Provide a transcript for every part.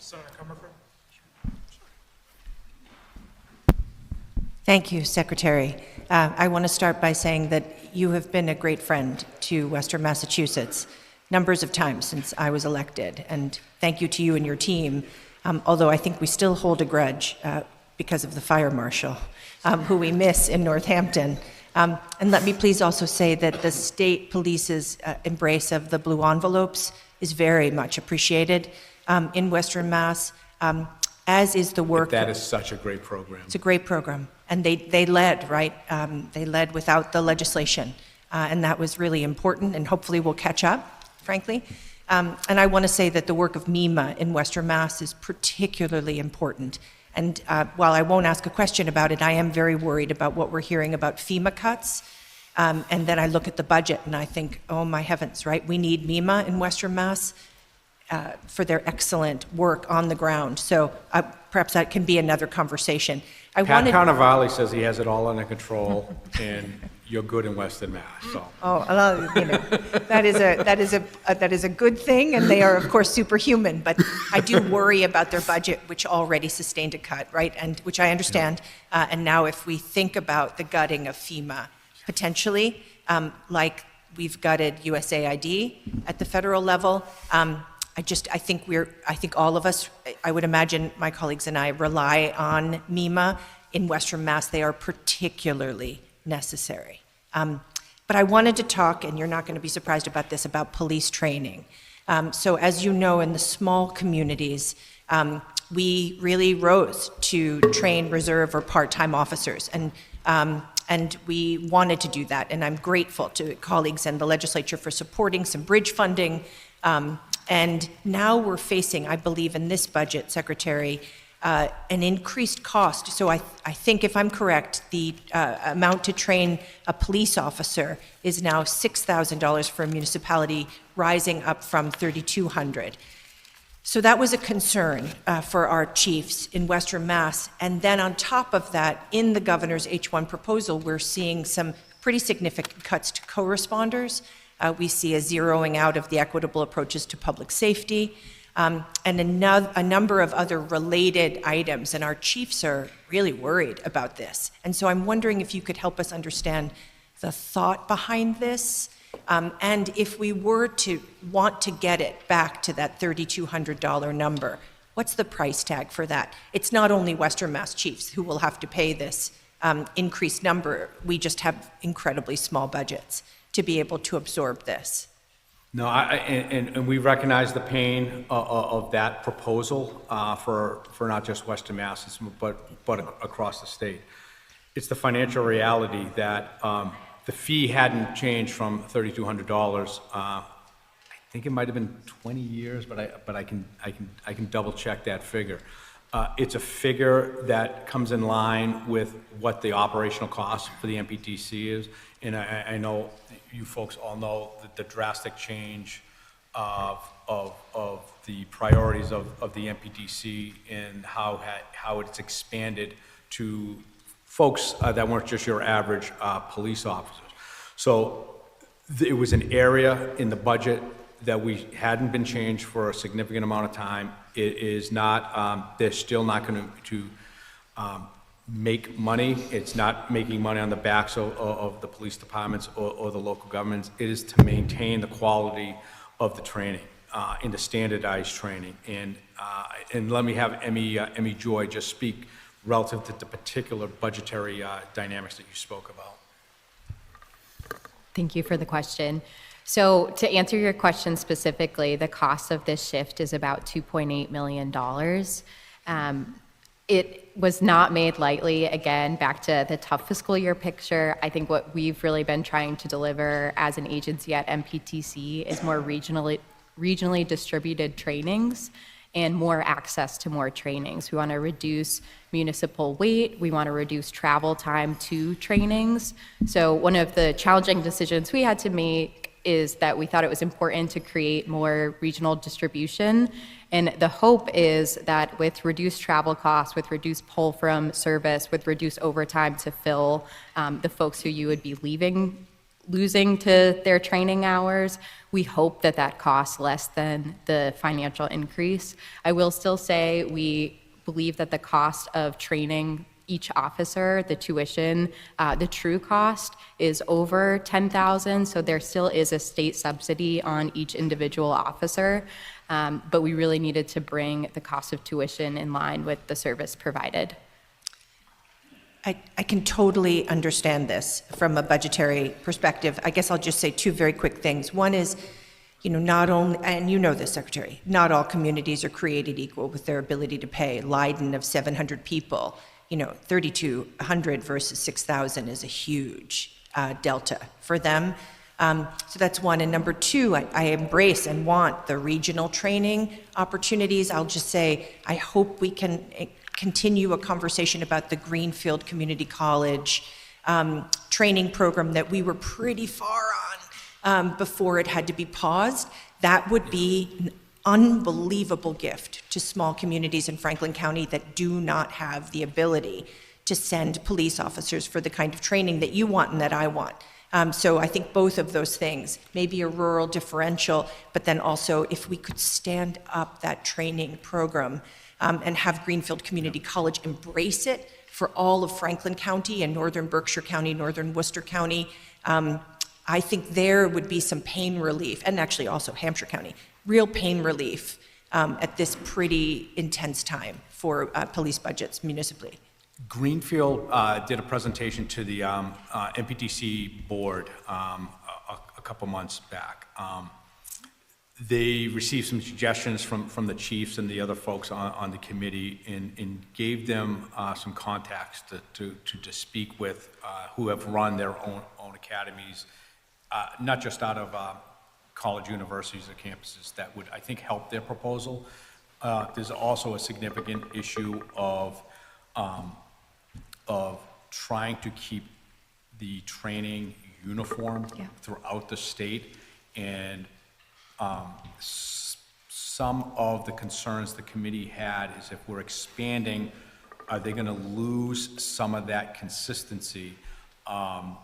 Senator Comerford. Thank you, Secretary. I want to start by saying that you have been a great friend to Western Massachusetts numbers of times since I was elected, and thank you to you and your team, although I think we still hold a grudge because of the fire marshal, who we miss in Northampton. And let me please also say that the state police's embrace of the blue envelopes is very much appreciated in Western Mass, as is the work. That is such a great program. It's a great program. And they led, right? They led without the legislation. And that was really important, and hopefully we'll catch up, frankly. And I want to say that the work of MEMA in Western Mass is particularly important. And while I won't ask a question about it, I am very worried about what we're hearing about FEMA cuts. And then I look at the budget and I think, oh my heavens, right? We need MEMA in Western Mass for their excellent work on the ground. So perhaps that can be another conversation. Pat Carnivale says he has it all under control, and you're good in Western Mass. So. Oh, well, you know, that is a good thing, and they are of course superhuman. But I do worry about their budget, which already sustained a cut, right? And which I understand. And now, if we think about the gutting of FEMA, potentially, like we've gutted USAID at the federal level. I think all of us, I would imagine my colleagues and I rely on MEMA in Western Mass. They are particularly necessary. But I wanted to talk, and you're not going to be surprised about this, about police training. So as you know, in the small communities, we really rose to train reserve or part-time officers. And we wanted to do that. And I'm grateful to colleagues and the legislature for supporting some bridge funding. And now we're facing, I believe in this budget, Secretary, an increased cost. So I think if I'm correct, the amount to train a police officer is now $6,000 for a municipality, rising up from $3,200. So that was a concern for our chiefs in Western Mass. And then on top of that, in the governor's H1 proposal, we're seeing some pretty significant cuts to co-responders. We see a zeroing out of the equitable approaches to public safety, and a number of other related items, and our chiefs are really worried about this. And so I'm wondering if you could help us understand the thought behind this, and if we were to want to get it back to that $3,200 number, what's the price tag for that? It's not only Western Mass chiefs who will have to pay this increased number. We just have incredibly small budgets to be able to absorb this. No, and we recognize the pain of that proposal for not just Western Mass, but across the state. It's the financial reality that the fee hadn't changed from $3,200. I think it might have been 20 years, but I can double check that figure. It's a figure that comes in line with what the operational cost for the MPTC is. And I know you folks all know that the drastic change of the priorities of the MPTC and how it's expanded to folks that weren't just your average police officers. So it was an area in the budget that we hadn't been changed for a significant amount of time. It is not, they're still not going to make money. It's not making money on the backs of the police departments or the local governments. It is to maintain the quality of the training and the standardized training. And let me have Emmy Joy just speak relative to the particular budgetary dynamics that you spoke about. Thank you for the question. So to answer your question specifically, the cost of this shift is about $2.8 million. It was not made lightly. Again, back to the tough fiscal year picture, I think what we've really been trying to deliver as an agency at MPTC is more regionally distributed trainings and more access to more trainings. We want to reduce municipal weight. We want to reduce travel time to trainings. So one of the challenging decisions we had to make is that we thought it was important to create more regional distribution. And the hope is that with reduced travel costs, with reduced pull from service, with reduced overtime to fill the folks who you would be leaving losing to their training hours. We hope that that costs less than the financial increase. I will still say we believe that the cost of training each officer, the tuition, the true cost is over $10,000, so there still is a state subsidy on each individual officer, but we really needed to bring the cost of tuition in line with the service provided. I can totally understand this from a budgetary perspective. I guess I'll just say two very quick things. One is, not only, and you know this, Secretary, not all communities are created equal with their ability to pay. Leiden of 700 people, 3,200 versus 6,000 is a huge delta for them. So that's one. And number two, I embrace and want the regional training opportunities. I'll just say, I hope we can continue a conversation about the Greenfield Community College training program that we were pretty far on before it had to be paused. That would be an unbelievable gift to small communities in Franklin County that do not have the ability to send police officers for the kind of training that you want and that I want. So I think both of those things, maybe a rural differential, but then also if we could stand up that training program and have Greenfield Community College embrace it for all of Franklin County and northern Berkshire County, northern Worcester County, I think there would be some pain relief, and actually also Hampshire County, real pain relief at this pretty intense time for police budgets municipally. Greenfield did a presentation to the MPTC board a couple months back. They received some suggestions from the chiefs and the other folks on the committee and gave them some contacts to speak with who have run their own academies, not just out of college universities or campuses, that would, I think, help their proposal. There's also a significant issue of trying to keep the training uniform throughout the state, and some of the concerns the committee had is if we're expanding, are they going to lose some of that consistency? And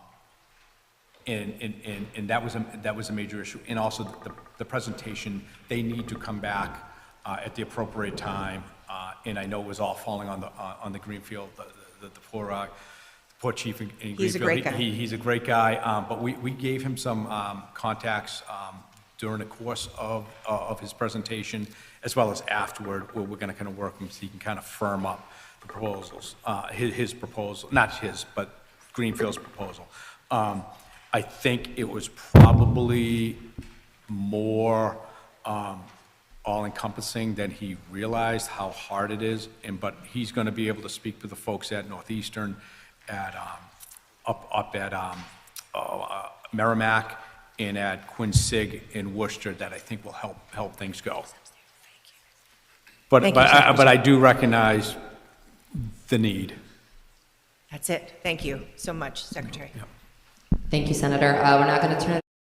that was a major issue. And also the presentation, they need to come back at the appropriate time. And I know it was all falling on the Greenfield, the poor chief in Greenfield. He's a great guy. He's a great guy. But we gave him some contacts during the course of his presentation, as well as afterward, where we're going to kind of work with him so he can kind of firm up the proposals, his proposal, not his, but Greenfield's proposal. I think it was probably more all-encompassing than he realized how hard it is, but he's going to be able to speak to the folks at Northeastern, up at Merrimack, and at Quincy in Worcester, that I think will help things go. But I do recognize the need. That's it. Thank you so much, Secretary. Yeah. Thank you, Senator. We're now going to turn it